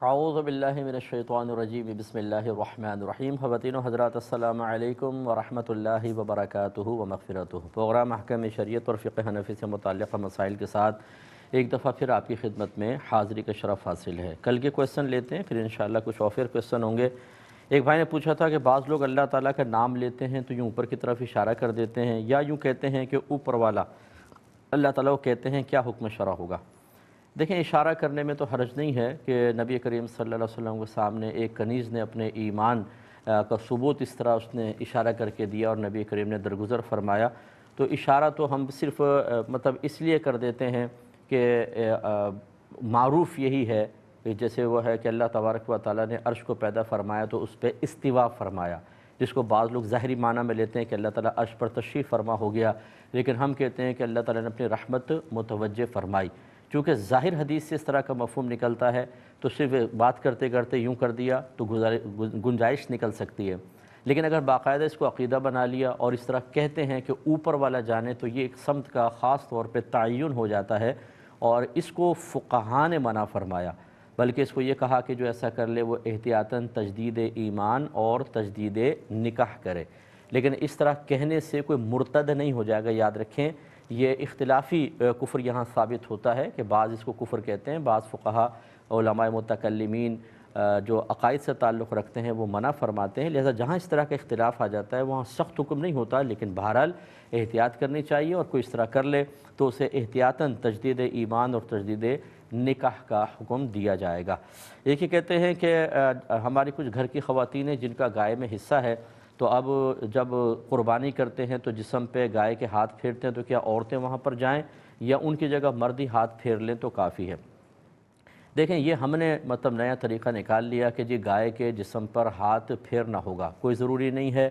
اعوذ باللہ من الشیطان الرجیم بسم اللہ الرحمن الرحیم خواتین و حضرات السلام علیکم ورحمۃ اللہ وبرکاتہ ومغفرتہ۔ پروگرام محکمہ شریعت اور فقہ حنفی سے متعلقہ مسائل کے ساتھ ایک دفعہ پھر آپ کی خدمت میں حاضری کا شرف حاصل ہے۔ کل کے کویسچن لیتے ہیں، پھر انشاءاللہ کچھ اور پھر کویسچن ہوں گے۔ ایک بھائی نے پوچھا تھا کہ بعض لوگ اللہ تعالیٰ کا نام لیتے ہیں تو یوں اوپر کی طرف اشارہ کر دیتے ہیں، یا یوں کہتے ہیں کہ اوپر والا اللہ تعالیٰ کو کہتے ہیں، کیا حکم شرع ہوگا؟ دیکھیں، اشارہ کرنے میں تو حرج نہیں ہے کہ نبی کریم صلی اللہ علیہ وسلم کے سامنے ایک کنیز نے اپنے ایمان کا ثبوت اس طرح اس نے اشارہ کر کے دیا اور نبی کریم نے درگزر فرمایا، تو اشارہ تو ہم صرف مطلب اس لیے کر دیتے ہیں کہ معروف یہی ہے کہ جیسے وہ ہے کہ اللہ تبارک و تعالیٰ نے عرش کو پیدا فرمایا تو اس پہ استوا فرمایا، جس کو بعض لوگ ظاہری معنی میں لیتے ہیں کہ اللہ تعالیٰ عرش پر تشریف فرما ہو گیا، لیکن ہم کہتے ہیں کہ اللہ تعالیٰ نے اپنی رحمت متوجہ فرمائی۔ چونکہ ظاہر حدیث سے اس طرح کا مفہوم نکلتا ہے تو صرف بات کرتے کرتے یوں کر دیا تو گنجائش نکل سکتی ہے، لیکن اگر باقاعدہ اس کو عقیدہ بنا لیا اور اس طرح کہتے ہیں کہ اوپر والا جانے تو یہ ایک سمت کا خاص طور پہ تعین ہو جاتا ہے، اور اس کو فقہاء نے منع فرمایا، بلکہ اس کو یہ کہا کہ جو ایسا کر لے وہ احتیاطاً تجدید ایمان اور تجدید نکاح کرے، لیکن اس طرح کہنے سے کوئی مرتد نہیں ہو جائے گا۔ یاد رکھیں، یہ اختلافی کفر یہاں ثابت ہوتا ہے کہ بعض اس کو کفر کہتے ہیں، بعض فقہاء علماء متکلمین جو عقائد سے تعلق رکھتے ہیں وہ منع فرماتے ہیں، لہذا جہاں اس طرح کا اختلاف آ جاتا ہے وہاں سخت حکم نہیں ہوتا، لیکن بہرحال احتیاط کرنی چاہیے، اور کوئی اس طرح کر لے تو اسے احتیاطاً تجدید ایمان اور تجدید نکاح کا حکم دیا جائے گا۔ ایک یہ کہتے ہیں کہ ہماری کچھ گھر کی خواتین ہیں جن کا گائے میں حصہ ہے، تو اب جب قربانی کرتے ہیں تو جسم پہ گائے کے ہاتھ پھیرتے ہیں، تو کیا عورتیں وہاں پر جائیں یا ان کی جگہ مرد ہی ہاتھ پھیر لیں تو کافی ہے؟ دیکھیں، یہ ہم نے مطلب نیا طریقہ نکال لیا کہ جی گائے کے جسم پر ہاتھ پھیرنا ہوگا، کوئی ضروری نہیں ہے۔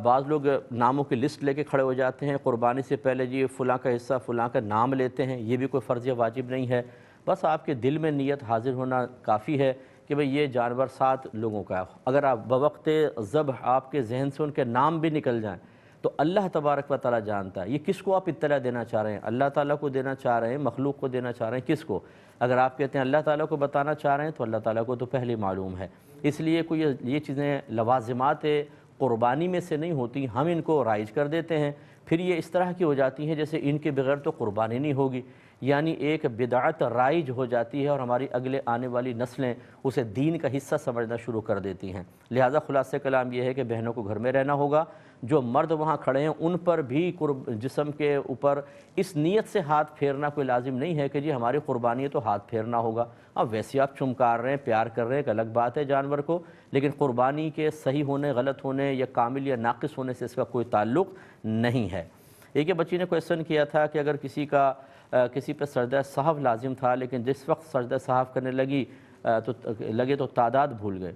بعض لوگ ناموں کی لسٹ لے کے کھڑے ہو جاتے ہیں، قربانی سے پہلے جی فلاں کا حصہ فلاں کا نام لیتے ہیں، یہ بھی کوئی فرض یا واجب نہیں ہے، بس آپ کے دل میں نیت حاضر ہونا کافی ہے کہ بھئی یہ جانور 7 لوگوں کا ہے۔ اگر آپ بوقت ذبح آپ کے ذہن سے ان کے نام بھی نکل جائیں تو اللہ تبارک و تعالیٰ جانتا ہے، یہ کس کو آپ اطلاع دینا چاہ رہے ہیں؟ اللہ تعالیٰ کو دینا چاہ رہے ہیں، مخلوق کو دینا چاہ رہے ہیں، کس کو؟ اگر آپ کہتے ہیں اللہ تعالیٰ کو بتانا چاہ رہے ہیں تو اللہ تعالیٰ کو تو پہلے معلوم ہے، اس لیے کوئی یہ چیزیں لوازمات قربانی میں سے نہیں ہوتی، ہم ان کو رائج کر دیتے ہیں، پھر یہ اس طرح کی ہو جاتی ہیں جیسے ان کے بغیر تو قربانی نہیں ہوگی، یعنی ایک بدعت رائج ہو جاتی ہے اور ہماری اگلے آنے والی نسلیں اسے دین کا حصہ سمجھنا شروع کر دیتی ہیں۔ لہٰذا خلاصہ کلام یہ ہے کہ بہنوں کو گھر میں رہنا ہوگا، جو مرد وہاں کھڑے ہیں ان پر بھی جسم کے اوپر اس نیت سے ہاتھ پھیرنا کوئی لازم نہیں ہے کہ جی ہماری قربانی ہے تو ہاتھ پھیرنا ہوگا۔ اب ویسے آپ چمکار رہے ہیں، پیار کر رہے ہیں، ایک الگ بات ہے جانور کو، لیکن قربانی کے صحیح ہونے، غلط ہونے یا کامل یا ناقص ہونے سے اس کا کوئی تعلق نہیں ہے۔ ایک بچی نے کویسچن کیا تھا کہ اگر کسی پہ سجدہ سہو لازم تھا لیکن جس وقت سجدہ سہو کرنے لگے تو تعداد بھول گئے،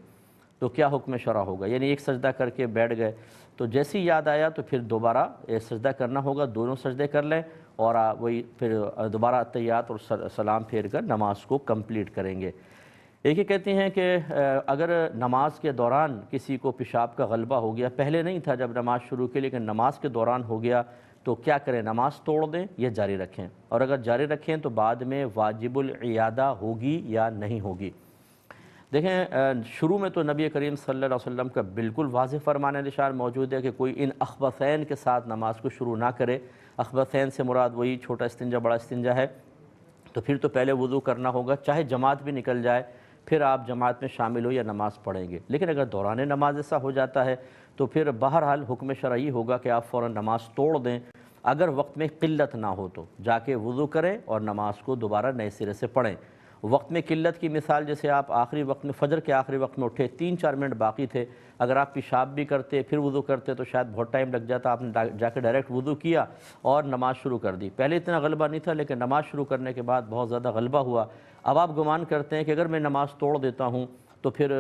تو کیا حکم شرع ہوگا؟ یعنی ایک سجدہ کر کے بیٹھ گئے تو جیسی یاد آیا تو پھر دوبارہ سجدہ کرنا ہوگا، دونوں سجدے کر لیں اور وہی پھر دوبارہ تحیات اور سلام پھیر کر نماز کو کمپلیٹ کریں گے۔ ایک یہ کہتے ہیں کہ اگر نماز کے دوران کسی کو پیشاب کا غلبہ ہو گیا، پہلے نہیں تھا جب نماز شروع کی لیکن نماز کے دوران ہو گیا، تو کیا کریں؟ نماز توڑ دیں یا جاری رکھیں؟ اور اگر جاری رکھیں تو بعد میں واجب العیادہ ہوگی یا نہیں ہوگی؟ دیکھیں، شروع میں تو نبی کریم صلی اللہ علیہ وسلم کا بالکل واضح فرمان نشان موجود ہے کہ کوئی ان اخبثین کے ساتھ نماز کو شروع نہ کرے۔ اخبثین سے مراد وہی چھوٹا استنجا بڑا استنجا ہے، تو پھر تو پہلے وضو کرنا ہوگا، چاہے جماعت بھی نکل جائے پھر آپ جماعت میں شامل ہو یا نماز پڑھیں گے، لیکن اگر دوران نماز ایسا ہو جاتا ہے تو پھر بہرحال حکم شرعی ہوگا کہ آپ فوراً نماز توڑ دیں۔ اگر وقت میں قلت نہ ہو تو جا کے وضو کریں اور نماز کو دوبارہ نئے سرے سے پڑھیں۔ وقت میں قلت کی مثال جیسے آپ آخری وقت میں فجر کے آخری وقت میں اٹھے، 3-4 منٹ باقی تھے، اگر آپ پیشاب بھی کرتے پھر وضو کرتے تو شاید بہت ٹائم لگ جاتا، آپ نے جا کے ڈائریکٹ وضو کیا اور نماز شروع کر دی۔ پہلے اتنا غلبہ نہیں تھا لیکن نماز شروع کرنے کے بعد بہت زیادہ غلبہ ہوا، اب آپ گمان کرتے ہیں کہ اگر میں نماز توڑ دیتا ہوں تو پھر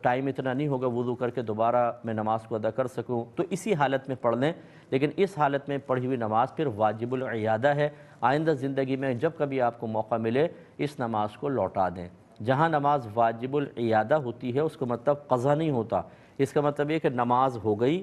ٹائم اتنا نہیں ہوگا وضو کر کے دوبارہ میں نماز کو ادا کر سکوں، تو اسی حالت میں پڑھ لیں، لیکن اس حالت میں پڑھی ہوئی نماز پھر واجب العیادہ ہے۔ آئندہ زندگی میں جب کبھی آپ کو موقع ملے اس نماز کو لوٹا دیں۔ جہاں نماز واجب العیادہ ہوتی ہے اس کا مطلب قضا نہیں ہوتا، اس کا مطلب یہ کہ نماز ہو گئی،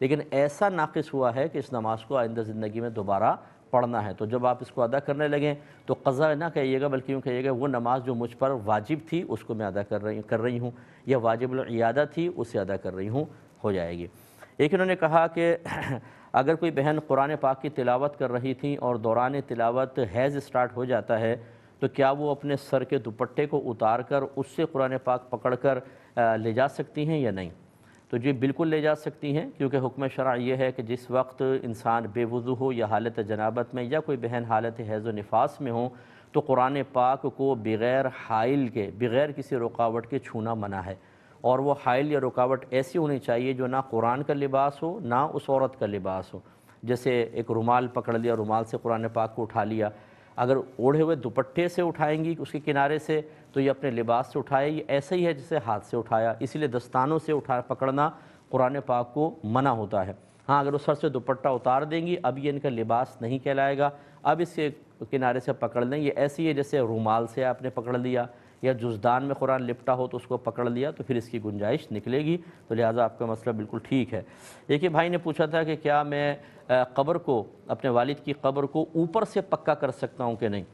لیکن ایسا ناقص ہوا ہے کہ اس نماز کو آئندہ زندگی میں دوبارہ پڑھنا ہے۔ تو جب آپ اس کو ادا کرنے لگیں تو قضا نہ کہیے گا، بلکہ یوں کہیے گا وہ نماز جو مجھ پر واجب تھی اس کو میں ادا کر رہی ہوں، یا واجب العیادہ تھی اسے ادا کر رہی ہوں، ہو جائے گی۔ ایک انہوں نے کہا کہ اگر کوئی بہن قرآن پاک کی تلاوت کر رہی تھی اور دوران تلاوت حیض سٹارٹ ہو جاتا ہے تو کیا وہ اپنے سر کے دوپٹے کو اتار کر اس سے قرآن پاک پکڑ کر لے جا سکتی ہیں یا نہیں؟ تو جی بالکل لے جا سکتی ہیں، کیونکہ حکم شرع یہ ہے کہ جس وقت انسان بے وضو ہو یا حالت جنابت میں، یا کوئی بہن حالت حیض و نفاس میں ہو، تو قرآن پاک کو بغیر حائل کے، بغیر کسی رکاوٹ کے چھونا منع ہے۔ اور وہ حائل یا رکاوٹ ایسی ہونی چاہیے جو نہ قرآن کا لباس ہو نہ اس عورت کا لباس ہو۔ جیسے ایک رومال پکڑ لیا، رومال سے قرآن پاک کو اٹھا لیا، اگر اوڑھے ہوئے دوپٹے سے اٹھائیں گی اس کے کنارے سے تو یہ اپنے لباس سے اٹھائے، یہ ایسا ہی ہے جسے ہاتھ سے اٹھایا، اسی لیے دستانوں سے پکڑنا قرآن پاک کو منع ہوتا ہے۔ ہاں اگر وہ سر سے دوپٹہ اتار دیں گی اب یہ ان کا لباس نہیں کہلائے گا، اب اس کے کنارے سے پکڑ لیں، یہ ایسی ہے جیسے رومال سے آپ نے پکڑ لیا یا جزدان میں قرآن لپٹا ہو تو اس کو پکڑ لیا، تو پھر اس کی گنجائش نکلے گی، تو لہٰذا آپ کا مسئلہ بالکل ٹھیک ہے۔ ایک یہ بھائی نے پوچھا تھا کہ کیا میں قبر کو، اپنے والد کی قبر کو اوپر سے پکا کر سکتا ہوں کہ نہیں؟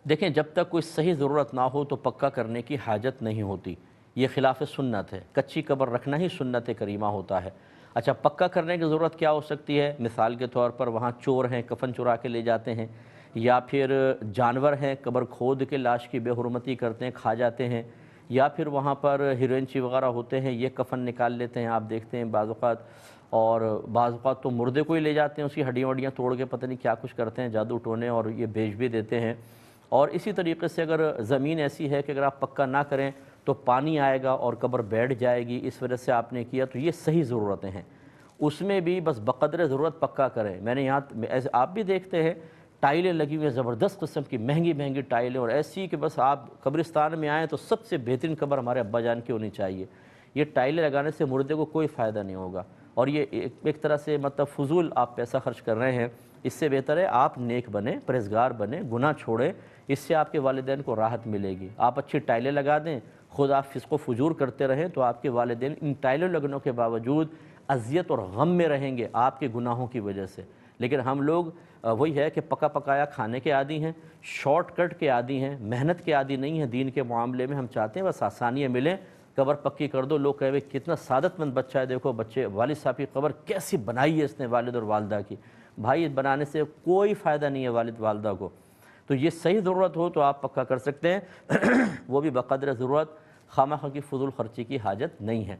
دیکھیں جب تک کوئی صحیح ضرورت نہ ہو تو پکا کرنے کی حاجت نہیں ہوتی، یہ خلاف سنت ہے، کچی قبر رکھنا ہی سنت کریمہ ہوتا ہے۔ اچھا پکا کرنے کی ضرورت کیا ہو سکتی ہے؟ مثال کے طور پر وہاں چور ہیں، کفن چرا کے لے جاتے ہیں، یا پھر جانور ہیں قبر کھود کے لاش کی بے حرمتی کرتے ہیں، کھا جاتے ہیں، یا پھر وہاں پر ہیروئنچی وغیرہ ہوتے ہیں، یہ کفن نکال لیتے ہیں، آپ دیکھتے ہیں بعض اوقات، اور بعض اوقات تو مردے کو ہی لے جاتے ہیں، اس کی ہڈیاں وڈیاں توڑ کے پتہ نہیں کیا کچھ کرتے ہیں، جادو ٹونے، اور یہ بیچ بھی دیتے ہیں۔ اور اسی طریقے سے اگر زمین ایسی ہے کہ اگر آپ پکا نہ کریں تو پانی آئے گا اور قبر بیٹھ جائے گی، اس وجہ سے آپ نے کیا، تو یہ صحیح ضرورتیں ہیں، اس میں بھی بس بقدر ضرورت پکا کریں۔ میں نے یہاں ایسے آپ بھی دیکھتے ہیں ٹائلیں لگی ہوئی ہیں، زبردست قسم کی مہنگی مہنگی ٹائلیں، اور ایسی کہ بس آپ قبرستان میں آئیں تو سب سے بہترین قبر ہمارے ابا جان کی ہونی چاہیے۔ یہ ٹائلیں لگانے سے مردے کو کوئی فائدہ نہیں ہوگا، اور یہ ایک طرح سے مطلب فضول آپ پیسہ خرچ کر رہے ہیں۔ اس سے بہتر ہے آپ نیک بنیں، پرہیزگار بنیں، گناہ چھوڑیں، اس سے آپ کے والدین کو راحت ملے گی۔ آپ اچھی ٹائلیں لگا دیں، خود آپ فسق و فجور کرتے رہیں تو آپ کے والدین ان ٹائلوں لگنوں کے باوجود اذیت اور غم میں رہیں گے آپ کے گناہوں کی وجہ سے۔ لیکن ہم لوگ وہی ہے کہ پکا پکایا کھانے کے عادی ہیں، شارٹ کٹ کے عادی ہیں، محنت کے عادی نہیں ہیں۔ دین کے معاملے میں ہم چاہتے ہیں بس آسانیاں ملیں، قبر پکی کر دو، لوگ کہے کتنا سعادت مند بچہ ہے، دیکھو بچے والد صاحب کی قبر کیسی بنائی ہے اس نے والد اور والدہ کی۔ بھائی بنانے سے کوئی فائدہ نہیں ہے والد والدہ کو، تو یہ صحیح ضرورت ہو تو آپ پکا کر سکتے ہیں وہ بھی بقدر ضرورت، خواہ کی فضول خرچی کی حاجت نہیں ہے۔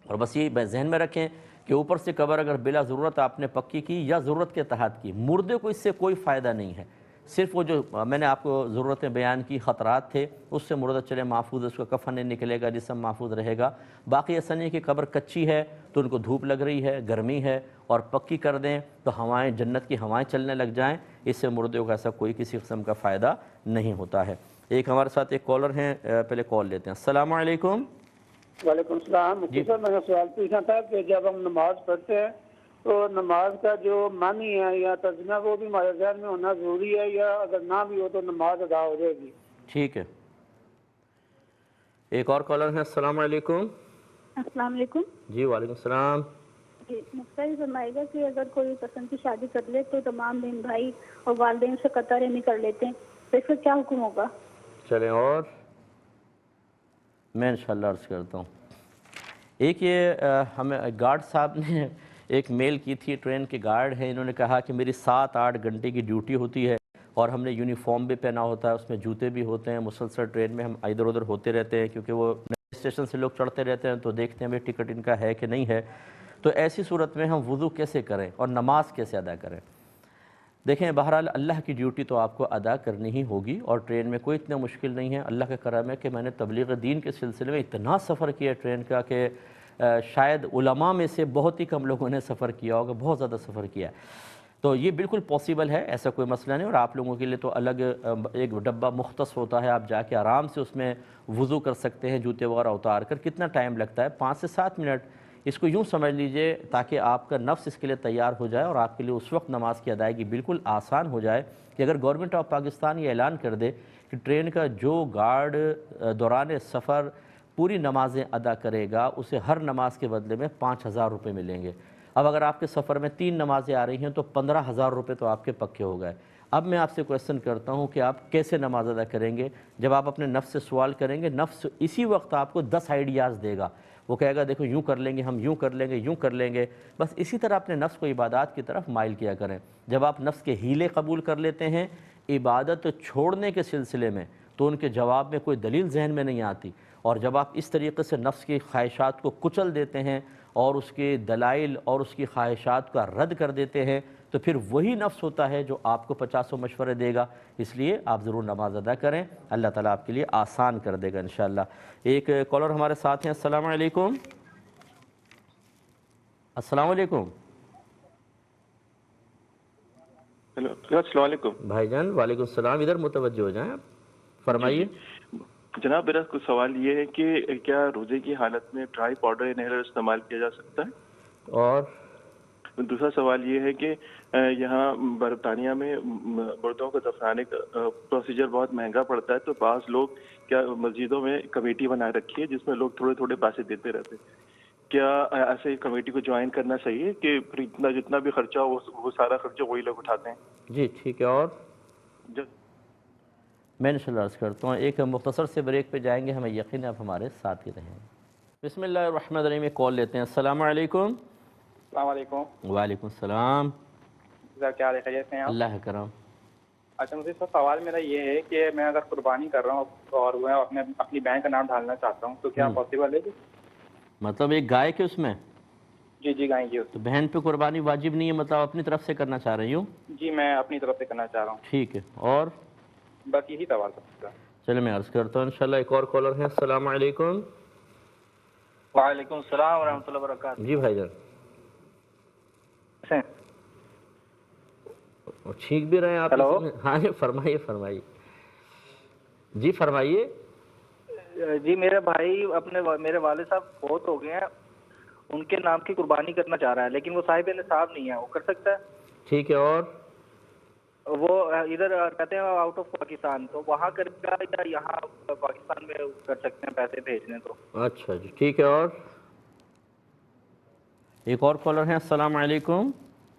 اور بس یہ ذہن میں رکھیں کہ اوپر سے قبر اگر بلا ضرورت آپ نے پکی کی یا ضرورت کے تحت کی، مردے کو اس سے کوئی فائدہ نہیں ہے، صرف وہ جو میں نے آپ کو ضرورتیں بیان کی، خطرات تھے، اس سے مردہ چلے محفوظ، اس کا کفن نہیں نکلے گا، جسم محفوظ رہے گا۔ باقی ایسا نہیں کہ قبر کچی ہے تو ان کو دھوپ لگ رہی ہے، گرمی ہے، اور پکی کر دیں تو ہوائیں، جنت کی ہوائیں چلنے لگ جائیں، اس سے مردے کو ایسا کوئی کسی قسم کا فائدہ نہیں ہوتا ہے۔ ایک ہمارے ساتھ ایک کالر ہیں، پہلے کال لیتے ہیں۔ السلام علیکم۔ وعلیکم السلام۔ مفتی صاحب میں نے سوال پوچھنا تھا کہ جب ہم نماز پڑھتے ہیں تو نماز کا جو معنی ہے یا ترجمہ وہ بھی ہمارے ذہن میں ہونا ضروری ہے، یا اگر نہ بھی ہو تو نماز ادا ہو جائے گی؟ ٹھیک ہے، ایک اور کالر ہے۔ السلام علیکم۔ السلام علیکم۔ جی وعلیکم السلام۔ جی مفتی یہ فرمائے گا کہ اگر کوئی پسند کی شادی کر لے تو تمام بہن بھائی اور والدین سے قطع رحمی کر لیتے ہیں، تو اس کا کیا حکم ہوگا؟ چلیں اور میں انشاءاللہ عرض کرتا ہوں۔ ایک یہ ہمیں گارڈ صاحب نے ایک میل کی تھی، ٹرین کے گارڈ ہیں، انہوں نے کہا کہ میری 7-8 گھنٹے کی ڈیوٹی ہوتی ہے اور ہم نے یونیفارم بھی پہنا ہوتا ہے، اس میں جوتے بھی ہوتے ہیں، مسلسل ٹرین میں ہم ادھر ادھر ہوتے رہتے ہیں، کیونکہ وہ نئے اسٹیشن سے لوگ چڑھتے رہتے ہیں تو دیکھتے ہیں بھائی ٹکٹ ان کا ہے کہ نہیں ہے۔ تو ایسی صورت میں ہم وضو کیسے کریں اور نماز کیسے ادا کریں؟ دیکھیں بہرحال اللہ کی ڈیوٹی تو آپ کو ادا کرنی ہی ہوگی، اور ٹرین میں کوئی اتنا مشکل نہیں ہے۔ اللہ کا کرم ہے کہ میں نے تبلیغ دین کے سلسلے میں اتنا سفر کیا ٹرین کا کہ شاید علماء میں سے بہت ہی کم لوگوں نے سفر کیا ہوگا، بہت زیادہ سفر کیا ہے۔ تو یہ بالکل پاسبل ہے، ایسا کوئی مسئلہ نہیں، اور آپ لوگوں کے لیے تو الگ ایک ڈبہ مختص ہوتا ہے، آپ جا کے آرام سے اس میں وضو کر سکتے ہیں، جوتے وغیرہ اتار کر۔ کتنا ٹائم لگتا ہے؟ 5 سے 7 منٹ، اس کو یوں سمجھ لیجئے تاکہ آپ کا نفس اس کے لیے تیار ہو جائے اور آپ کے لیے اس وقت نماز کی ادائیگی بالکل آسان ہو جائے کہ اگر گورنمنٹ آف پاکستان یہ اعلان کر دے کہ ٹرین کا جو گارڈ دوران سفر پوری نمازیں ادا کرے گا اسے ہر نماز کے بدلے میں 5,000 روپے ملیں گے۔ اب اگر آپ کے سفر میں 3 نمازیں آ رہی ہیں تو 15,000 روپے تو آپ کے پکے ہو گئے۔ اب میں آپ سے کویسچن کرتا ہوں کہ آپ کیسے نماز ادا کریں گے؟ جب آپ اپنے نفس سے سوال کریں گے، نفس اسی وقت آپ کو 10 آئیڈیاز دے گا۔ وہ کہے گا دیکھو یوں کر لیں گے، ہم یوں کر لیں گے، یوں کر لیں گے۔ بس اسی طرح اپنے نفس کو عبادات کی طرف مائل کیا کریں۔ جب آپ نفس کے ہیلے قبول کر لیتے ہیں عبادت چھوڑنے کے سلسلے میں، تو ان کے جواب میں کوئی دلیل ذہن میں نہیں آتی، اور جب آپ اس طریقے سے نفس کی خواہشات کو کچل دیتے ہیں اور اس کے دلائل اور اس کی خواہشات کا رد کر دیتے ہیں، تو پھر وہی نفس ہوتا ہے جو آپ کو 50 مشورے دے گا۔ اس لیے آپ ضرور نماز ادا کریں، اللہ تعالیٰ آپ کے لیے آسان کر دے گا انشاءاللہ۔ ایک کالر ہمارے ساتھ ہیں۔ السلام علیکم۔ السلام علیکم ہیلو السلام علیکم بھائی جان۔ وعلیکم السلام، ادھر متوجہ ہو جائیں آپ، فرمائیے۔ جناب میرا کچھ سوال یہ ہے کہ کیا روزے کی حالت میں ڈرائی پاؤڈر انہیلر استعمال کیا جا سکتا ہے؟ اور دوسرا سوال یہ ہے کہ یہاں برطانیہ میں مردوں کو دفنانے کا پروسیجر بہت مہنگا پڑتا ہے، تو بعض لوگ کیا مسجدوں میں کمیٹی بنا رکھی ہے جس میں لوگ تھوڑے تھوڑے پیسے دیتے رہتے ہیں، کیا ایسے کمیٹی کو جوائن کرنا صحیح ہے کہ جتنا بھی خرچہ ہو وہ سارا خرچہ وہی لوگ اٹھاتے ہیں؟ جی ٹھیک ہے، اور میں انشاءاللہ عرض کرتا ہوں ایک مختصر سے بریک پہ جائیں گے، ہمیں یقین ہے آپ ہمارے ساتھ ہی رہیں گے۔ بسم اللہ الرحمن الرحیم، ایک کال لیتے ہیں۔ السلام علیکم۔ السلام علیکم۔ وعلیکم السلام۔ سر کیا حال ہے، خیریت سے ہیں آپ؟ اللہ کرم۔ اچھا مجھے سر سوال میرا یہ ہے کہ میں اگر قربانی کر رہا ہوں اور میں اپنی بینک کا نام ڈالنا چاہتا ہوں تو کیا پاسبل ہے؟ مطلب ایک گائے کے اس میں؟ جی گائیں گی۔ تو بہن پہ قربانی واجب نہیں ہے، مطلب اپنی طرف سے کرنا چاہ رہی ہوں؟ جی میں اپنی طرف سے کرنا چاہ رہا ہوں۔ ٹھیک ہے، اور بس یہی سوال سر۔ چلے میں عرض کرتا ہوں انشاءاللہ۔ ایک اور کالر ہے۔ السلام علیکم۔ وعلیکم السلام ورحمۃ اللہ وبرکاتہ۔ جی بھائی جان، چھینک بھی رہے ہیں آپ؟ ہیلو۔ ہاں فرمائیے فرمائیے، جی فرمائیے۔ جی میرے بھائی میرے والد صاحب بہت ہو گئے ہیں، ان کے نام کی قربانی کرنا چاہ رہا ہے، لیکن وہ صاحب نصاب نہیں ہے، وہ کر سکتا ہے؟ ٹھیک ہے، اور وہ ادھر کہتے ہیں آؤٹ آف پاکستان، تو وہاں کرے گا یا یہاں پاکستان میں کر سکتے ہیں پیسے بھیجنے؟ تو اچھا جی ٹھیک ہے، اور ایک اور کالر ہیں۔ السلام علیکم۔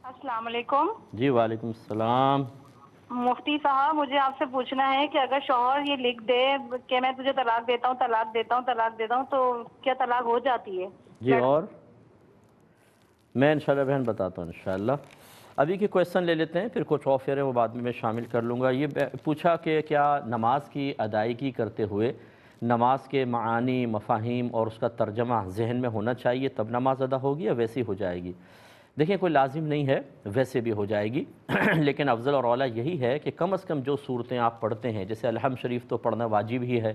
السلام علیکم۔ جی وعلیکم السلام۔ مفتی صاحب مجھے آپ سے پوچھنا ہے کہ اگر شوہر یہ لکھ دے کہ میں تجھے طلاق دیتا ہوں طلاق دیتا ہوں طلاق دیتا ہوں، تو کیا طلاق ہو جاتی ہے؟ جی اور میں انشاءاللہ بہن بتاتا ہوں انشاءاللہ۔ ابھی کے کویسچن لے لیتے ہیں، پھر کچھ اور پھر وہ بعد میں شامل کر لوں گا۔ یہ پوچھا کہ کیا نماز کی ادائیگی کرتے ہوئے نماز کے معانی، مفاہیم اور اس کا ترجمہ ذہن میں ہونا چاہیے تب نماز ادا ہوگی یا ویسی ہو جائے گی؟ دیکھیں کوئی لازم نہیں ہے، ویسے بھی ہو جائے گی لیکن افضل اور اعلیٰ یہی ہے کہ کم از کم جو صورتیں آپ پڑھتے ہیں، جیسے الحمد شریف تو پڑھنا واجب ہی ہے،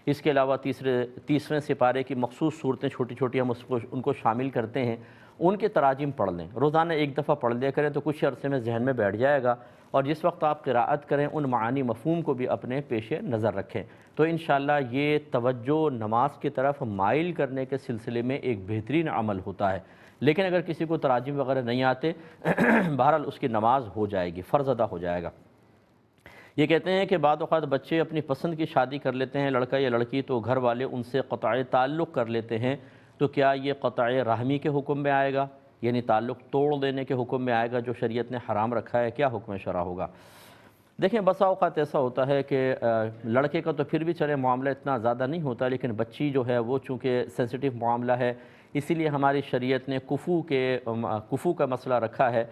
اس کے علاوہ تیسرے سپارے کی مخصوص صورتیں چھوٹی چھوٹی ہم ان کو شامل کرتے ہیں، ان کے تراجم پڑھ لیں، روزانہ ایک دفعہ پڑھ لیا کریں تو کچھ عرصے میں ذہن میں بیٹھ جائے گا، اور جس وقت آپ قراءت کریں ان معانی مفہوم کو بھی اپنے پیش نظر رکھیں، تو انشاءاللہ یہ توجہ نماز کی طرف مائل کرنے کے سلسلے میں ایک بہترین عمل ہوتا ہے۔ لیکن اگر کسی کو تراجم وغیرہ نہیں آتے بہرحال اس کی نماز ہو جائے گی، فرض ادا ہو جائے گا۔ یہ کہتے ہیں کہ بعض اوقات بچے اپنی پسند کی شادی کر لیتے ہیں، لڑکا یا لڑکی، تو گھر والے ان سے قطع تعلق کر لیتے ہیں، تو کیا یہ قطع رحمی کے حکم میں آئے گا، یعنی تعلق توڑ دینے کے حکم میں آئے گا جو شریعت نے حرام رکھا ہے؟ کیا حکم شرع ہوگا؟ دیکھیں بسا اوقات ایسا ہوتا ہے کہ لڑکے کا تو پھر بھی چلے معاملہ اتنا زیادہ نہیں ہوتا، لیکن بچی جو ہے وہ چونکہ سینسٹیو معاملہ ہے، اسی لیے ہماری شریعت نے کفو کا مسئلہ رکھا ہے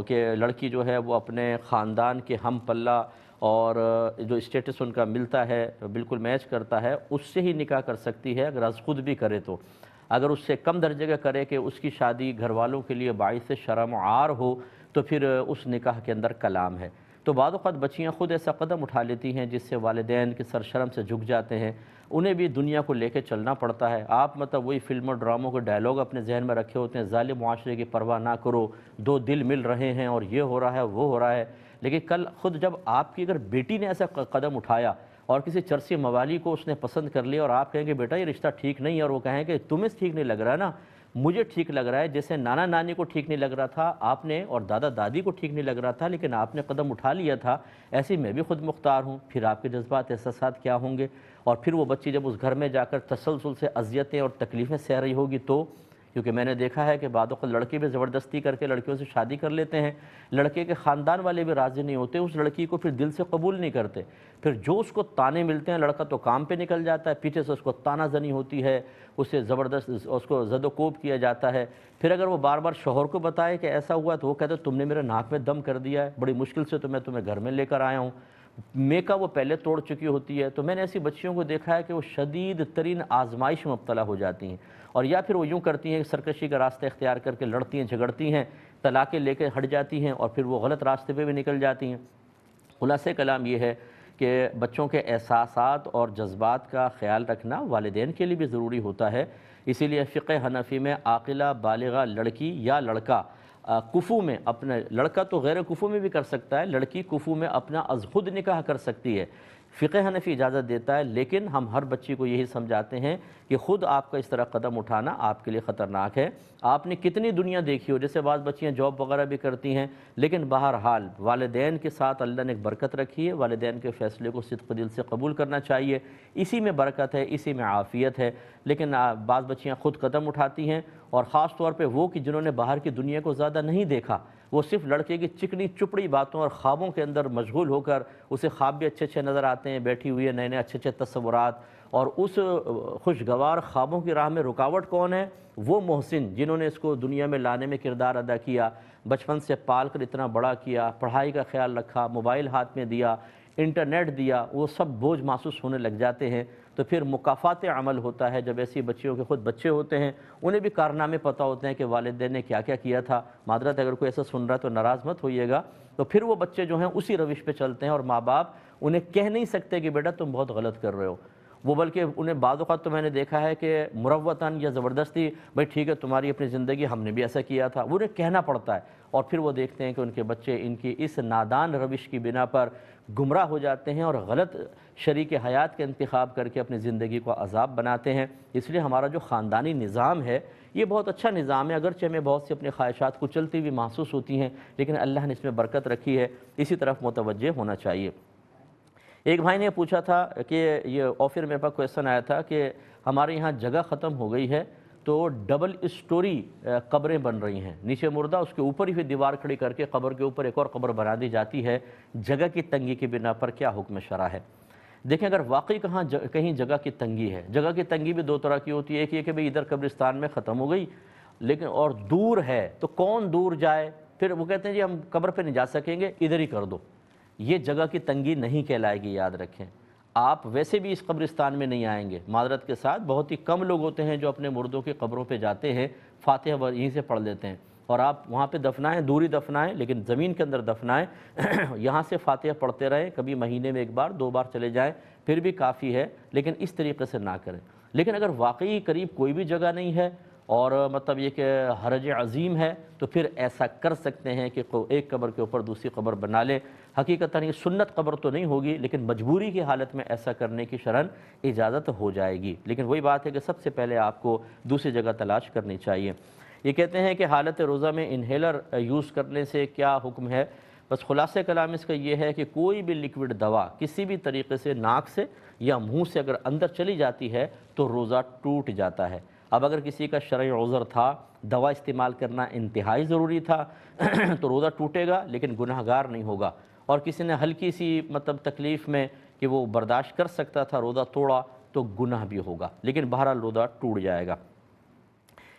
کہ لڑکی جو ہے وہ اپنے خاندان کے ہم پلہ اور جو اسٹیٹس ان کا ملتا ہے بالکل میچ کرتا ہے، اس سے ہی نکاح کر سکتی ہے اگر از خود بھی کرے تو۔ اگر اس سے کم درجے کا کرے کہ اس کی شادی گھر والوں کے لیے باعث شرم و عار ہو تو پھر اس نکاح کے اندر کلام ہے۔ تو بعض اوقات بچیاں خود ایسا قدم اٹھا لیتی ہیں جس سے والدین کے سرشرم سے جھک جاتے ہیں، انہیں بھی دنیا کو لے کے چلنا پڑتا ہے۔ آپ مطلب وہی فلم اور ڈراموں کے ڈائلاگ اپنے ذہن میں رکھے ہوتے ہیں، ظالم معاشرے کی پرواہ نہ کرو، دو دل مل رہے ہیں اور یہ ہو رہا ہے وہ ہو رہا ہے، لیکن کل خود جب آپ کی اگر بیٹی نے ایسا قدم اٹھایا اور کسی چرسی موالی کو اس نے پسند کر لیا اور آپ کہیں کہ بیٹا یہ رشتہ ٹھیک نہیں ہے، اور وہ کہیں کہ تمہیں ٹھیک نہیں لگ رہا ہے نا، مجھے ٹھیک لگ رہا ہے، جیسے نانا نانی کو ٹھیک نہیں لگ رہا تھا آپ نے، اور دادا دادی کو ٹھیک نہیں لگ رہا تھا، لیکن آپ نے قدم اٹھا لیا تھا، ایسے ہی میں بھی خود مختار ہوں۔ پھر آپ کے جذبات احساسات کیا ہوں گے؟ اور پھر وہ بچی جب اس گھر میں جا کر تسلسل سے اذیتیں اور تکلیفیں سہ رہی ہوگی تو، کیونکہ میں نے دیکھا ہے کہ بعض اوقات لڑکے بھی زبردستی کر کے لڑکیوں سے شادی کر لیتے ہیں، لڑکے کے خاندان والے بھی راضی نہیں ہوتے، اس لڑکی کو پھر دل سے قبول نہیں کرتے، پھر جو اس کو تانے ملتے ہیں، لڑکا تو کام پہ نکل جاتا ہے، پیچھے سے اس کو تانا زنی ہوتی ہے، اسے زبردست اس کو زد و کوب کیا جاتا ہے۔ پھر اگر وہ بار بار شوہر کو بتائے کہ ایسا ہوا تو وہ کہتے تم نے میرے ناک میں دم کر دیا ہے، بڑی مشکل سے تو میں تمہیں گھر میں لے کر آیا ہوں، میکا وہ پہلے توڑ چکی ہوتی ہے۔ تو میں نے ایسی بچیوں کو دیکھا ہے کہ وہ شدید ترین آزمائش میں مبتلا ہو جاتی ہیں، اور یا پھر وہ یوں کرتی ہیں کہ سرکشی کا راستہ اختیار کر کے لڑتی ہیں، جھگڑتی ہیں، طلاقیں لے کے ہٹ جاتی ہیں، اور پھر وہ غلط راستے پہ بھی نکل جاتی ہیں۔ خلاصہ کلام یہ ہے کہ بچوں کے احساسات اور جذبات کا خیال رکھنا والدین کے لیے بھی ضروری ہوتا ہے۔ اسی لیے فقہ حنفی میں عاقلہ بالغہ لڑکی یا لڑکا کفو میں اپنا، لڑکا تو غیر کفو میں بھی کر سکتا ہے، لڑکی کفو میں اپنا از خود نکاح کر سکتی ہے، فقہ حنفی اجازت دیتا ہے، لیکن ہم ہر بچی کو یہی سمجھاتے ہیں کہ خود آپ کا اس طرح قدم اٹھانا آپ کے لیے خطرناک ہے۔ آپ نے کتنی دنیا دیکھی ہو، جیسے بعض بچیاں جاب وغیرہ بھی کرتی ہیں، لیکن بہرحال والدین کے ساتھ اللہ نے ایک برکت رکھی ہے، والدین کے فیصلے کو صدق دل سے قبول کرنا چاہیے، اسی میں برکت ہے، اسی میں عافیت ہے۔ لیکن بعض بچیاں خود قدم اٹھاتی ہیں، اور خاص طور پہ وہ کہ جنہوں نے باہر کی دنیا کو زیادہ نہیں دیکھا، وہ صرف لڑکے کی چکنی چپڑی باتوں اور خوابوں کے اندر مشغول ہو کر، اسے خواب بھی اچھے اچھے نظر آتے ہیں، بیٹھی ہوئی ہے، نئے نئے اچھے اچھے تصورات، اور اس خوشگوار خوابوں کی راہ میں رکاوٹ کون ہے؟ وہ محسن جنہوں نے اس کو دنیا میں لانے میں کردار ادا کیا، بچپن سے پال کر اتنا بڑا کیا، پڑھائی کا خیال رکھا، موبائل ہاتھ میں دیا، انٹرنیٹ دیا، وہ سب بوجھ محسوس ہونے لگ جاتے ہیں۔ تو پھر مکافات عمل ہوتا ہے جب ایسی بچیوں کے خود بچے ہوتے ہیں، انہیں بھی کارنامے پتہ ہوتے ہیں کہ والدین نے کیا کیا کیا تھا۔ معذرت اگر کوئی ایسا سن رہا ہے تو ناراض مت ہوئیے گا۔ تو پھر وہ بچے جو ہیں اسی روش پہ چلتے ہیں، اور ماں باپ انہیں کہہ نہیں سکتے کہ بیٹا تم بہت غلط کر رہے ہو، وہ بلکہ انہیں بعض اوقات تو میں نے دیکھا ہے کہ مروتاً یا زبردستی، بھائی ٹھیک ہے تمہاری اپنی زندگی، ہم نے بھی ایسا کیا تھا، وہ انہیں کہنا پڑتا ہے، اور پھر وہ دیکھتے ہیں کہ ان کے بچے ان کی اس نادان روش کی بنا پر گمراہ ہو جاتے ہیں، اور غلط شریک حیات کا انتخاب کر کے اپنی زندگی کو عذاب بناتے ہیں۔ اس لیے ہمارا جو خاندانی نظام ہے یہ بہت اچھا نظام ہے، اگرچہ ہمیں بہت سی اپنی خواہشات کچلتی ہوئی محسوس ہوتی ہیں، لیکن اللہ نے اس میں برکت رکھی ہے، اسی طرف متوجہ ہونا چاہیے۔ ایک بھائی نے پوچھا تھا کہ یہ آفر میرے پاس کویسچن آیا تھا کہ ہمارے یہاں جگہ ختم ہو گئی ہے تو ڈبل اسٹوری قبریں بن رہی ہیں، نیچے مردہ، اس کے اوپر ہی پھر دیوار کھڑی کر کے قبر کے اوپر ایک اور قبر بنا دی جاتی ہے، جگہ کی تنگی کی بنا پر کیا حکم شرع ہے؟ دیکھیں اگر واقعی کہیں جگہ کی تنگی ہے، جگہ کی تنگی بھی دو طرح کی ہوتی ہے، ایک یہ کہ بھئی ادھر قبرستان میں ختم ہو گئی، لیکن اور دور ہے تو کون دور جائے، پھر وہ کہتے ہیں جی ہم قبر پہ نہیں جا سکیں گے، ادھر ہی کر دو، یہ جگہ کی تنگی نہیں کہلائے گی، یاد رکھیں۔ آپ ویسے بھی اس قبرستان میں نہیں آئیں گے، معذرت کے ساتھ بہت ہی کم لوگ ہوتے ہیں جو اپنے مردوں کی قبروں پہ جاتے ہیں، فاتحہ یہیں سے پڑھ لیتے ہیں، اور آپ وہاں پہ دفنائیں، دوری دفنائیں، لیکن زمین کے اندر دفنائیں، یہاں سے فاتحہ پڑھتے رہیں، کبھی مہینے میں ایک بار دو بار چلے جائیں پھر بھی کافی ہے، لیکن اس طریقے سے نہ کریں۔ لیکن اگر واقعی قریب کوئی بھی جگہ نہیں ہے اور مطلب یہ کہ حرج عظیم ہے تو پھر ایسا کر سکتے ہیں کہ ایک قبر کے اوپر دوسری قبر بنا لیں۔ حقیقتاً یہ سنت قبر تو نہیں ہوگی، لیکن مجبوری کی حالت میں ایسا کرنے کی شرعاً اجازت ہو جائے گی، لیکن وہی بات ہے کہ سب سے پہلے آپ کو دوسری جگہ تلاش کرنی چاہیے۔ یہ کہتے ہیں کہ حالت روزہ میں انہیلر یوز کرنے سے کیا حکم ہے؟ بس خلاصہ کلام اس کا یہ ہے کہ کوئی بھی لیکوڈ دوا کسی بھی طریقے سے ناک سے یا منہ سے اگر اندر چلی جاتی ہے تو روزہ ٹوٹ جاتا ہے۔ اب اگر کسی کا شرعی عذر تھا، دوا استعمال کرنا انتہائی ضروری تھا تو روزہ ٹوٹے گا لیکن گناہگار نہیں ہوگا، اور کسی نے ہلکی سی مطلب تکلیف میں کہ وہ برداشت کر سکتا تھا روزہ توڑا تو گناہ بھی ہوگا، لیکن بہرحال روزہ ٹوٹ جائے گا۔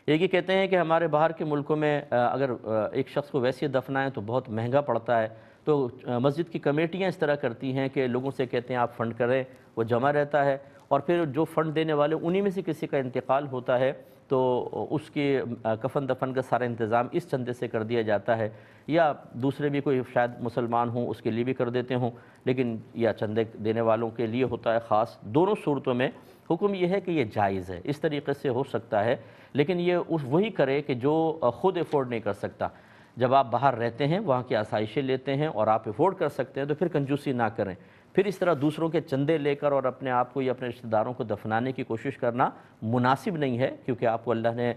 ایک یہ کہتے ہیں کہ ہمارے باہر کے ملکوں میں اگر ایک شخص کو ویسے دفنائیں تو بہت مہنگا پڑتا ہے، تو مسجد کی کمیٹیاں اس طرح کرتی ہیں کہ لوگوں سے کہتے ہیں آپ فنڈ کریں، وہ جمع رہتا ہے، اور پھر جو فنڈ دینے والے انہی میں سے کسی کا انتقال ہوتا ہے تو اس کی کفن دفن کا سارا انتظام اس چندے سے کر دیا جاتا ہے، یا دوسرے بھی کوئی شاید مسلمان ہوں اس کے لیے بھی کر دیتے ہوں، لیکن یا چندے دینے والوں کے لیے ہوتا ہے خاص۔ دونوں صورتوں میں حکم یہ ہے کہ یہ جائز ہے، اس طریقے سے ہو سکتا ہے، لیکن یہ وہی کرے کہ جو خود افورڈ نہیں کر سکتا۔ جب آپ باہر رہتے ہیں، وہاں کی آسائشیں لیتے ہیں اور آپ افورڈ کر سکتے ہیں تو پھر کنجوسی نہ کریں، پھر اس طرح دوسروں کے چندے لے کر اور اپنے آپ کو یا اپنے رشتہ داروں کو دفنانے کی کوشش کرنا مناسب نہیں ہے، کیونکہ آپ کو اللہ نے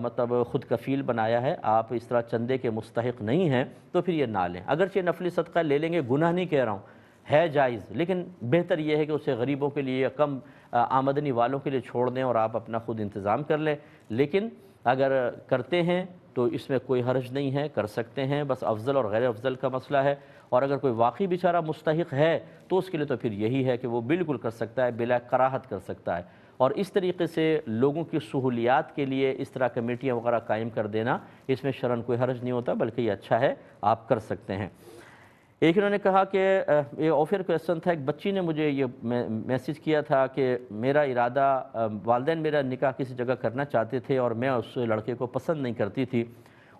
مطلب خود کفیل بنایا ہے، آپ اس طرح چندے کے مستحق نہیں ہیں، تو پھر یہ نہ لیں۔ اگرچہ نفلی صدقہ لے لیں گے، گناہ نہیں کہہ رہا ہوں، ہے جائز، لیکن بہتر یہ ہے کہ اسے غریبوں کے لیے یا کم آمدنی والوں کے لیے چھوڑ دیں اور آپ اپنا خود انتظام کر لیں۔ لیکن اگر کرتے ہیں تو اس میں کوئی حرج نہیں ہے، کر سکتے ہیں، بس افضل اور غیر افضل کا مسئلہ ہے۔ اور اگر کوئی واقعی بیچارہ مستحق ہے تو اس کے لیے تو پھر یہی ہے کہ وہ بالکل کر سکتا ہے، بلا کراہت کر سکتا ہے۔ اور اس طریقے سے لوگوں کی سہولیات کے لیے اس طرح کمیٹیاں وغیرہ قائم کر دینا، اس میں شرعاً کوئی حرج نہیں ہوتا، بلکہ یہ اچھا ہے، آپ کر سکتے ہیں۔ ایک انہوں نے کہا کہ یہ آفر کویسچن تھا، ایک بچی نے مجھے یہ میسیج کیا تھا کہ میرا ارادہ، والدین میرا نکاح کسی جگہ کرنا چاہتے تھے اور میں اس لڑکے کو پسند نہیں کرتی تھی،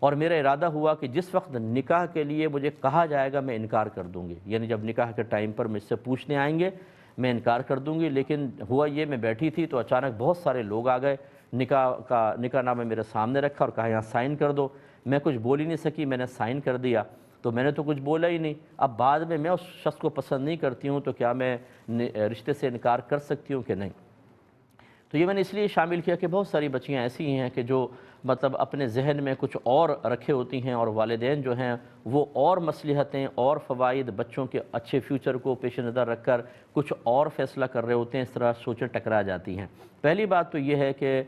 اور میرا ارادہ ہوا کہ جس وقت نکاح کے لیے مجھے کہا جائے گا میں انکار کر دوں گی، یعنی جب نکاح کے ٹائم پر مجھ سے پوچھنے آئیں گے میں انکار کر دوں گی۔ لیکن ہوا یہ، میں بیٹھی تھی تو اچانک بہت سارے لوگ آ گئے، نکاح نامہ میرے سامنے رکھا اور کہا یہاں سائن کر دو۔ میں کچھ بول ہی نہیں سکی، میں نے سائن کر دیا، تو میں نے تو کچھ بولا ہی نہیں۔ اب بعد میں اس شخص کو پسند نہیں کرتی ہوں تو کیا میں رشتے سے انکار کر سکتی ہوں کہ نہیں؟ تو یہ میں نے اس لیے شامل کیا کہ بہت ساری بچیاں ایسی ہیں کہ جو مطلب اپنے ذہن میں کچھ اور رکھے ہوتی ہیں، اور والدین جو ہیں وہ اور مصلحتیں اور فوائد بچوں کے اچھے فیوچر کو پیش نظر رکھ کر کچھ اور فیصلہ کر رہے ہوتے ہیں، اس طرح سوچیں ٹکرا جاتی ہیں۔ پہلی بات تو یہ ہے کہ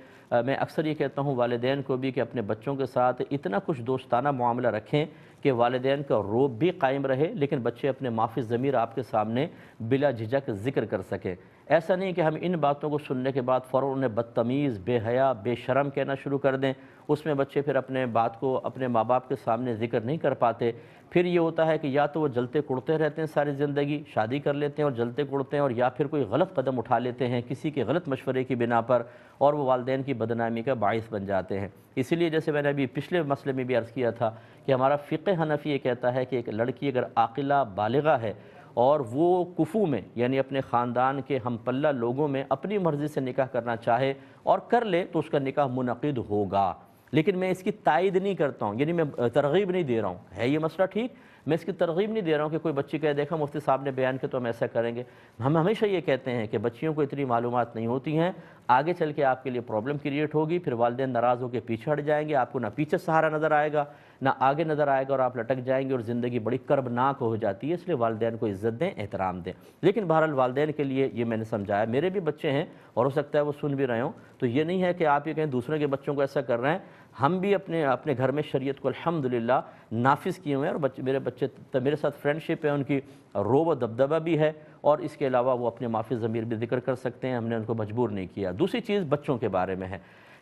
میں اکثر یہ کہتا ہوں والدین کو بھی کہ اپنے بچوں کے ساتھ اتنا کچھ دوستانہ معاملہ رکھیں کہ والدین کا روب بھی قائم رہے، لیکن بچے اپنے معافی ضمیر آپ کے سامنے بلا جھجک ذکر کر سکیں۔ ایسا نہیں کہ ہم ان باتوں کو سننے کے بعد فوراً انہیں بدتمیز، بے حیا، بے شرم کہنا شروع کر دیں۔ اس میں بچے پھر اپنے بات کو اپنے ماں باپ کے سامنے ذکر نہیں کر پاتے۔ پھر یہ ہوتا ہے کہ یا تو وہ جلتے کڑتے رہتے ہیں ساری زندگی، شادی کر لیتے ہیں اور جلتے کڑتے ہیں، اور یا پھر کوئی غلط قدم اٹھا لیتے ہیں کسی کے غلط مشورے کی بنا پر، اور وہ والدین کی بدنامی کا باعث بن جاتے ہیں۔ اسی لیے جیسے میں نے ابھی پچھلے مسئلے میں بھی عرض کیا تھا کہ ہمارا فقہ حنفی یہ کہتا ہے کہ ایک لڑکی اگر عاقلہ بالغہ ہے اور وہ کفو میں یعنی اپنے خاندان کے ہم پلہ لوگوں میں اپنی مرضی سے نکاح کرنا چاہے اور کر لے تو اس کا نکاح منعقد ہوگا۔ لیکن میں اس کی تائید نہیں کرتا ہوں، یعنی میں ترغیب نہیں دے رہا ہوں، ہے یہ مسئلہ ٹھیک، میں اس کی ترغیب نہیں دے رہا ہوں کہ کوئی بچی کہے دیکھا مفتی صاحب نے بیان کیا تو ہم ایسا کریں گے۔ ہم ہمیشہ یہ کہتے ہیں کہ بچیوں کو اتنی معلومات نہیں ہوتی ہیں، آگے چل کے آپ کے لیے پرابلم کریٹ ہوگی، پھر والدین ناراض ہو کے پیچھے ہٹ جائیں گے، آپ کو نہ پیچھے سہارا نظر آئے گا نہ آگے نظر آئے گا، اور آپ لٹک جائیں گے اور زندگی بڑی کربناک ہو جاتی ہے۔ اس لیے والدین کو عزت دیں، احترام دیں۔ لیکن بہرحال والدین کے لیے یہ میں نے سمجھایا، میرے بھی بچے ہیں اور ہو سکتا ہے وہ سن بھی رہے ہوں، تو یہ نہیں ہے کہ آپ یہ کہیں دوسرے کے بچوں کو ایسا کر رہے ہیں۔ ہم بھی اپنے گھر میں شریعت کو الحمدللہ نافذ کیے ہوئے ہیں، اور میرے بچے میرے ساتھ فرینڈ شپ ہے، ان کی روب و دبدبہ بھی ہے، اور اس کے علاوہ وہ اپنے معافی ضمیر بھی ذکر کر سکتے ہیں، ہم نے ان کو مجبور نہیں کیا۔ دوسری چیز بچوں کے بارے میں ہے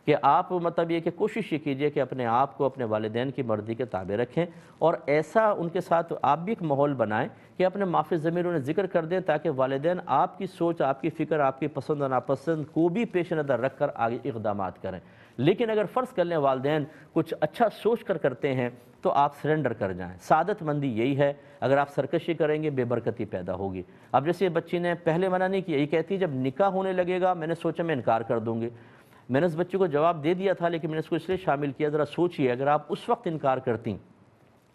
کہ آپ مطلب یہ کہ کوشش یہ کیجئے کہ اپنے آپ کو اپنے والدین کی مرضی کے تابع رکھیں، اور ایسا ان کے ساتھ آپ بھی ایک ماحول بنائیں کہ اپنے معافی ضمیر انہیں ذکر کر دیں، تاکہ والدین آپ کی سوچ، آپ کی فکر، آپ کی پسند و ناپسند کو بھی پیش نظر رکھ کر آگے اقدامات کریں۔ لیکن اگر فرض کر لیں والدین کچھ اچھا سوچ کر کرتے ہیں تو آپ سرنڈر کر جائیں۔ سعادت مندی یہی ہے، اگر آپ سرکشی کریں گے بے برکتی پیدا ہوگی۔ اب جیسے بچی نے پہلے منع نہیں کیا، یہ کہتی ہے جب نکاح ہونے لگے گا میں نے سوچا میں انکار کر دوں گی۔ میں نے اس بچے کو جواب دے دیا تھا، لیکن میں نے اس کو اس لیے شامل کیا، ذرا سوچئے اگر آپ اس وقت انکار کرتی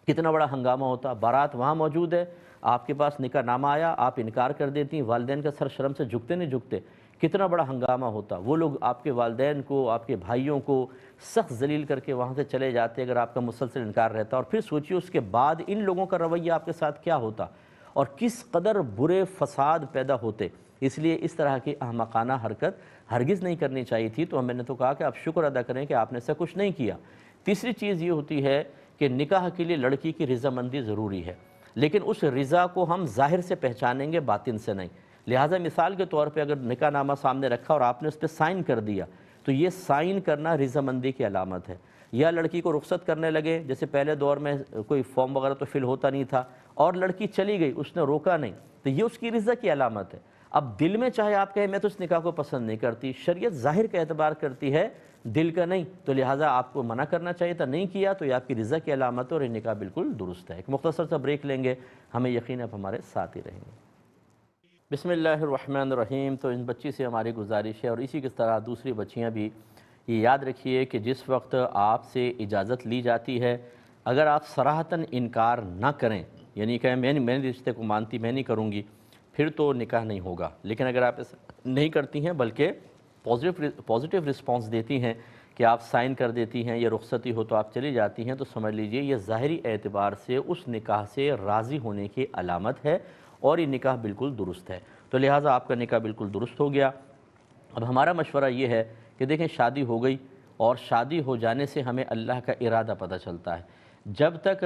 کتنا بڑا ہنگامہ ہوتا۔ بارات وہاں موجود ہے، آپ کے پاس نکاح نامہ آیا، آپ انکار کر دیتی، والدین کا سر شرم سے جھکتے نہیں جھکتے، کتنا بڑا ہنگامہ ہوتا۔ وہ لوگ آپ کے والدین کو، آپ کے بھائیوں کو سخت ذلیل کر کے وہاں سے چلے جاتے اگر آپ کا مسلسل انکار رہتا، اور پھر سوچئے اس کے بعد ان لوگوں کا رویہ آپ کے ساتھ کیا ہوتا اور کس قدر برے فساد پیدا ہوتے۔ اس لیے اس طرح کی احمقانہ حرکت ہرگز نہیں کرنی چاہیے تھی۔ تو میں نے تو کہا کہ آپ شکر ادا کریں کہ آپ نے ایسا کچھ نہیں کیا۔ تیسری چیز یہ ہوتی ہے کہ نکاح کے لیے لڑکی کی رضامندی ضروری ہے، لیکن اس رضا کو ہم ظاہر سے پہچانیں گے، باطن سے نہیں۔ لہٰذا مثال کے طور پہ اگر نکاح نامہ سامنے رکھا اور آپ نے اس پہ سائن کر دیا تو یہ سائن کرنا رضامندی کی علامت ہے۔ یا لڑکی کو رخصت کرنے لگے، جیسے پہلے دور میں کوئی فارم وغیرہ تو فل ہوتا نہیں تھا، اور لڑکی چلی گئی، اس نے روکا نہیں، تو یہ اس کی رضا کی علامت ہے۔ اب دل میں چاہے آپ کہیں میں تو اس نکاح کو پسند نہیں کرتی، شریعت ظاہر کا اعتبار کرتی ہے، دل کا نہیں، تو لہٰذا آپ کو منع کرنا چاہیے تھا، نہیں کیا تو یہ آپ کی رضا کی علامت ہے، اور یہ نکاح بالکل درست ہے۔ ایک مختصر سا بریک لیں گے، ہمیں یقین ہے آپ ہمارے ساتھ ہی رہیں گے۔ بسم اللہ الرحمن الرحیم۔ تو ان بچی سے ہماری گزارش ہے، اور اسی کی طرح دوسری بچیاں بھی، یہ یاد رکھیے کہ جس وقت آپ سے اجازت لی جاتی ہے، اگر آپ صراحتاً انکار نہ کریں، یعنی کہ میں رشتے کو مانتی، میں نہیں کروں گی، پھر تو نکاح نہیں ہوگا۔ لیکن اگر آپ ایسا نہیں کرتی ہیں بلکہ پازیٹیو رسپانس دیتی ہیں کہ آپ سائن کر دیتی ہیں، یہ رخصتی ہو تو آپ چلی جاتی ہیں، تو سمجھ لیجئے یہ ظاہری اعتبار سے اس نکاح سے راضی ہونے کی علامت ہے اور یہ نکاح بالکل درست ہے۔ تو لہٰذا آپ کا نکاح بالکل درست ہو گیا۔ اب ہمارا مشورہ یہ ہے کہ دیکھیں شادی ہو گئی، اور شادی ہو جانے سے ہمیں اللہ کا ارادہ پتہ چلتا ہے۔ جب تک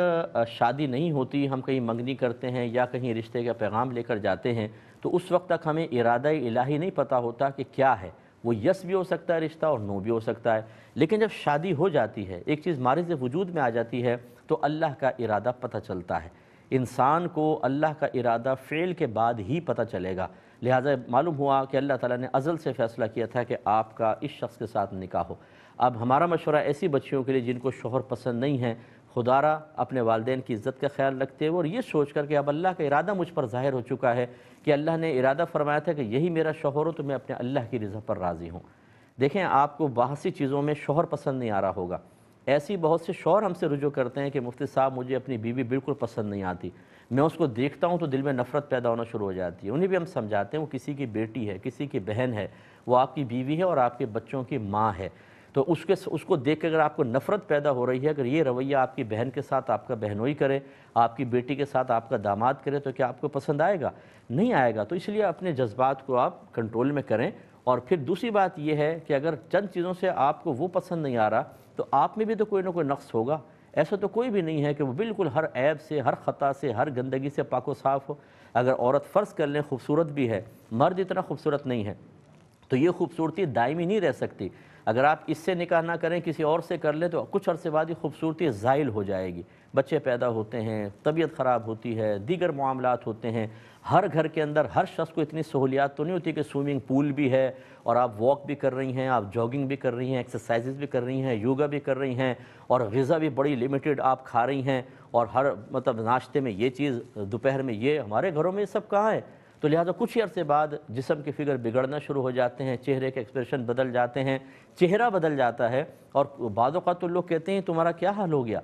شادی نہیں ہوتی، ہم کہیں منگنی کرتے ہیں یا کہیں رشتے کا پیغام لے کر جاتے ہیں، تو اس وقت تک ہمیں ارادہ الہی نہیں پتہ ہوتا کہ کیا ہے۔ وہ یس بھی ہو سکتا ہے رشتہ اور نو بھی ہو سکتا ہے، لیکن جب شادی ہو جاتی ہے، ایک چیز مارز وجود میں آ جاتی ہے، تو اللہ کا ارادہ پتہ چلتا ہے۔ انسان کو اللہ کا ارادہ فعل کے بعد ہی پتہ چلے گا۔ لہٰذا معلوم ہوا کہ اللہ تعالیٰ نے ازل سے فیصلہ کیا تھا کہ آپ کا اس شخص کے ساتھ نکاح ہو۔ اب ہمارا مشورہ ایسی بچیوں کے لیے جن کو شوہر پسند نہیں ہے، خدا را اپنے والدین کی عزت کا خیال رکھتے ہوئے اور یہ سوچ کر کہ اب اللہ کا ارادہ مجھ پر ظاہر ہو چکا ہے کہ اللہ نے ارادہ فرمایا تھا کہ یہی میرا شوہر ہو، تو میں اپنے اللہ کی رضا پر راضی ہوں۔ دیکھیں آپ کو بہت سی چیزوں میں شوہر پسند نہیں آ رہا ہوگا، ایسی بہت سے شوہر ہم سے رجوع کرتے ہیں کہ مفتی صاحب مجھے اپنی بیوی بالکل پسند نہیں آتی، میں اس کو دیکھتا ہوں تو دل میں نفرت پیدا ہونا شروع ہو جاتی ہے۔ انہیں بھی ہم سمجھاتے ہیں وہ کسی کی بیٹی ہے، کسی کی بہن ہے، وہ آپ کی بیوی ہے اور آپ کے بچوں کی ماں ہے، تو اس کو دیکھ کے اگر آپ کو نفرت پیدا ہو رہی ہے، اگر یہ رویہ آپ کی بہن کے ساتھ آپ کا بہنوئی کرے، آپ کی بیٹی کے ساتھ آپ کا داماد کرے، تو کیا آپ کو پسند آئے گا؟ نہیں آئے گا۔ تو اس لیے اپنے جذبات کو آپ کنٹرول میں کریں۔ اور پھر دوسری بات یہ ہے کہ اگر چند چیزوں سے آپ کو وہ پسند نہیں آ رہا، تو آپ میں بھی تو کوئی نہ کوئی نقص ہوگا۔ ایسا تو کوئی بھی نہیں ہے کہ وہ بالکل ہر عیب سے، ہر خطا سے، ہر گندگی سے پاک و صاف ہو۔ اگر عورت فرض کر لیں خوبصورت بھی ہے، مرد اتنا خوبصورت نہیں ہے، تو یہ خوبصورتی دائمی نہیں رہ سکتی۔ اگر آپ اس سے نکاح نہ کریں، کسی اور سے کر لیں، تو کچھ عرصے بعد یہ خوبصورتی زائل ہو جائے گی۔ بچے پیدا ہوتے ہیں، طبیعت خراب ہوتی ہے، دیگر معاملات ہوتے ہیں۔ ہر گھر کے اندر ہر شخص کو اتنی سہولیات تو نہیں ہوتی کہ سوئمنگ پول بھی ہے اور آپ واک بھی کر رہی ہیں، آپ جاگنگ بھی کر رہی ہیں، ایکسرسائزز بھی کر رہی ہیں، یوگا بھی کر رہی ہیں، اور غذا بھی بڑی لمیٹڈ آپ کھا رہی ہیں، اور ہر ناشتے میں یہ چیز، دوپہر میں یہ۔ ہمارے گھروں میں یہ سب کہاں ہے؟ تو لہٰذا کچھ ہی عرصے بعد جسم کے فگر بگڑنا شروع ہو جاتے ہیں، چہرے کے ایکسپریشن بدل جاتے ہیں، چہرہ بدل جاتا ہے، اور بعض اوقات تو لوگ کہتے ہیں تمہارا کیا حال ہو گیا؟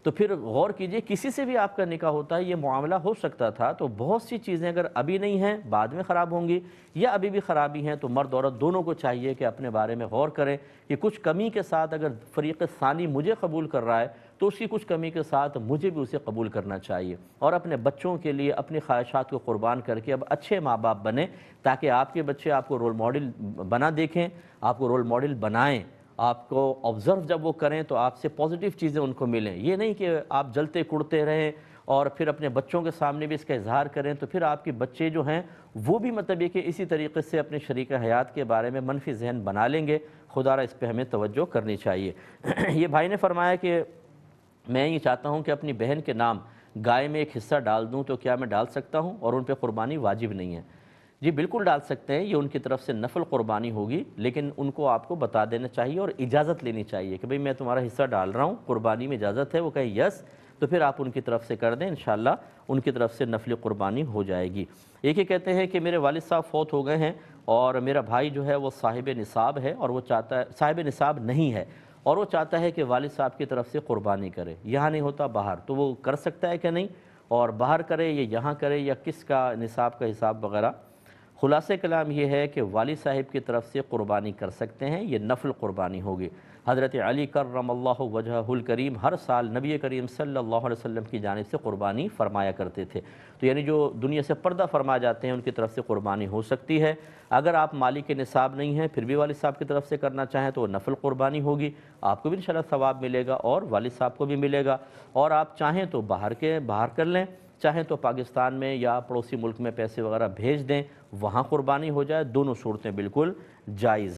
تو پھر غور کیجئے، کسی سے بھی آپ کا نکاح ہوتا ہے یہ معاملہ ہو سکتا تھا۔ تو بہت سی چیزیں اگر ابھی نہیں ہیں بعد میں خراب ہوں گی، یا ابھی بھی خرابی ہیں، تو مرد عورت دونوں کو چاہیے کہ اپنے بارے میں غور کریں کہ کچھ کمی کے ساتھ اگر فریق ثانی مجھے قبول کر رہا ہے، تو اس کی کچھ کمی کے ساتھ مجھے بھی اسے قبول کرنا چاہیے، اور اپنے بچوں کے لیے اپنی خواہشات کو قربان کر کے اب اچھے ماں باپ بنیں، تاکہ آپ کے بچے آپ کو رول ماڈل بنا دیکھیں، آپ کو رول ماڈل بنائیں، آپ کو آبزرو جب وہ کریں تو آپ سے پازیٹیو چیزیں ان کو ملیں۔ یہ نہیں کہ آپ جلتے کڑتے رہیں اور پھر اپنے بچوں کے سامنے بھی اس کا اظہار کریں، تو پھر آپ کے بچے جو ہیں وہ بھی مطلب یہ کہ اسی طریقے سے اپنے شریک حیات کے بارے میں منفی ذہن بنا لیں گے۔ خدا را اس پہ ہمیں توجہ کرنی چاہیے۔ یہ بھائی نے فرمایا کہ میں یہ چاہتا ہوں کہ اپنی بہن کے نام گائے میں ایک حصہ ڈال دوں، تو کیا میں ڈال سکتا ہوں؟ اور ان پہ قربانی واجب نہیں ہے۔ جی بالکل ڈال سکتے ہیں، یہ ان کی طرف سے نفل قربانی ہوگی، لیکن ان کو آپ کو بتا دینا چاہیے اور اجازت لینی چاہیے کہ بھئی میں تمہارا حصہ ڈال رہا ہوں، قربانی میں اجازت ہے۔ وہ کہیں یس، تو پھر آپ ان کی طرف سے کر دیں، انشاءاللہ ان کی طرف سے نفل قربانی ہو جائے گی۔ ایک یہ کہتے ہیں کہ میرے والد صاحب فوت ہو گئے ہیں، اور میرا بھائی جو ہے وہ صاحب نصاب ہے، اور وہ چاہتا ہے، صاحب نصاب نہیں ہے، اور وہ چاہتا ہے کہ والد صاحب کی طرف سے قربانی کرے، یہاں نہیں ہوتا باہر، تو وہ کر سکتا ہے کہ نہیں؟ اور باہر کرے یا یہاں کرے، یا کس کا نصاب کا حساب وغیرہ؟ خلاصہ کلام یہ ہے کہ والد صاحب کی طرف سے قربانی کر سکتے ہیں، یہ نفل قربانی ہوگی۔ حضرت علی کرم اللہ وجہہ الکریم ہر سال نبی کریم صلی اللہ علیہ وسلم کی جانب سے قربانی فرمایا کرتے تھے، تو یعنی جو دنیا سے پردہ فرما جاتے ہیں ان کی طرف سے قربانی ہو سکتی ہے۔ اگر آپ مالک نصاب نہیں ہیں پھر بھی والد صاحب کی طرف سے کرنا چاہیں تو وہ نفل قربانی ہوگی، آپ کو بھی انشاءاللہ ثواب ملے گا اور والد صاحب کو بھی ملے گا۔ اور آپ چاہیں تو باہر کر لیں، چاہیں تو پاکستان میں یا پڑوسی ملک میں پیسے وغیرہ بھیج دیں، وہاں قربانی ہو جائے، دونوں صورتیں بالکل جائز